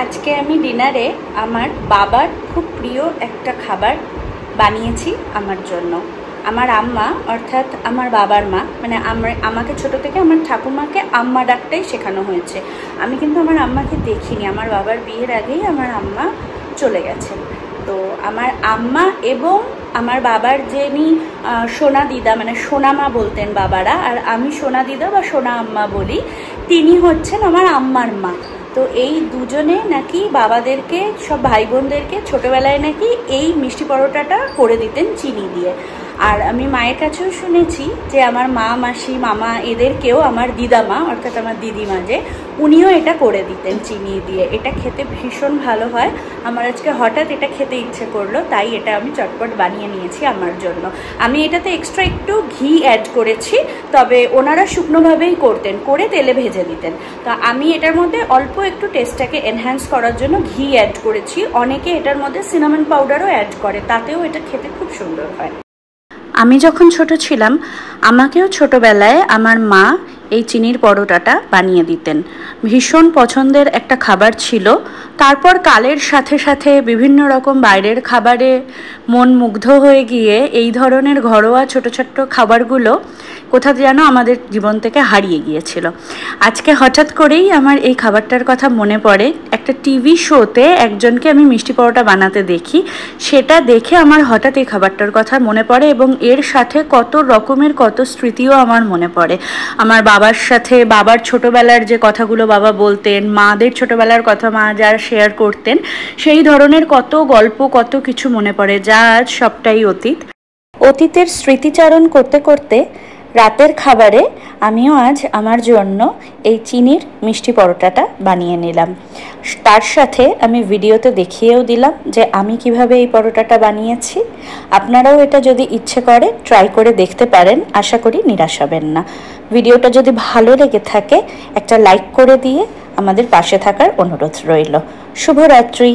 আজকে আমি ডিনারে আমার বাবার খুব প্রিয় একটা খাবার বানিয়েছি আমার জন্য। আমার আম্মা অর্থাৎ আমার বাবার মা, মানে আমাকে ছোট থেকে আমার ঠাকুমাকে আম্মা ডাকটাই শেখানো হয়েছে। আমি কিন্তু আমার আম্মাকে দেখিনি, আমার বাবার বিয়ের আগেই আমার আম্মা চলে গেছেন। তো আমার আম্মা এবং আমার বাবার যিনি সোনা দিদা, মানে সোনা মা বলতেন বাবারা, আর আমি সোনা দিদা বা সোনা আম্মা বলি, তিনি হচ্ছেন আমার আম্মার মা। তো এই দুজনে নাকি বাবাদেরকে, সব ভাই বোনদেরকে ছোটোবেলায় নাকি এই মিষ্টি পরোটাটা করে দিতেন চিনি দিয়ে। আর আমি মায়ের কাছেও শুনেছি যে আমার মা, মাসি, মামা এদেরকেও আমার দিদামা অর্থাৎ আমার দিদিমা যে, উনিও এটা করে দিতেন চিনি দিয়ে। এটা খেতে ভীষণ ভালো হয়। আমার আজকে হঠাৎ এটা খেতে ইচ্ছে করলো, তাই এটা আমি চটপট বানিয়ে নিয়েছি আমার জন্য। আমি এটাতে এক্সট্রা একটু ঘি অ্যাড করেছি, তবে ওনারা শুকনোভাবেই করতেন, করে তেলে ভেজে দিতেন। তো আমি এটার মধ্যে অল্প একটু টেস্টটাকে এনহ্যান্স করার জন্য ঘি অ্যাড করেছি। অনেকে এটার মধ্যে সিনামন পাউডারও অ্যাড করে, তাতেও এটা খেতে খুব সুন্দর হয়। আমি যখন ছোট ছিলাম আমাকেও ছোটবেলায় আমার মা এই চিনির পরোটাটা বানিয়ে দিতেন। ভীষণ পছন্দের একটা খাবার ছিল। তারপর কালের সাথে সাথে বিভিন্ন রকম বাইরের খাবারে মন মুগ্ধ হয়ে গিয়ে এই ধরনের ঘরোয়া ছোট ছোট্ট খাবারগুলো কোথাও যেন আমাদের জীবন থেকে হারিয়ে গিয়েছিল। আজকে হঠাৎ করেই আমার এই খাবারটার কথা মনে পড়ে। একটা টিভি শোতে একজনকে আমি মিষ্টি পরোটা বানাতে দেখি, সেটা দেখে আমার হঠাৎ এই খাবারটার কথা মনে পড়ে এবং এর সাথে কত রকমের কত স্মৃতিও আমার মনে পড়ে। আমার বাবার সাথে, বাবার ছোটোবেলার যে কথাগুলো বাবা বলতেন, মাদের ছোটোবেলার কথা মা যারা শেয়ার করতেন, সেই ধরনের কত গল্প, কত কিছু মনে পড়ে, যা আজ সবটাই অতীত। অতীতের স্মৃতিচারণ করতে করতে রাতের খাবারে আমিও আজ আমার জন্য এই চিনির মিষ্টি পরোটাটা বানিয়ে নিলাম। তার সাথে আমি ভিডিওতে দেখিয়েও দিলাম যে আমি কিভাবে এই পরোটাটা বানিয়েছি। আপনারাও এটা যদি ইচ্ছে করে ট্রাই করে দেখতে পারেন, আশা করি নিরাশ হবেন না। ভিডিওটা যদি ভালো লেগে থাকে একটা লাইক করে দিয়ে আমাদের পাশে থাকার অনুরোধ রইল। শুভরাত্রি।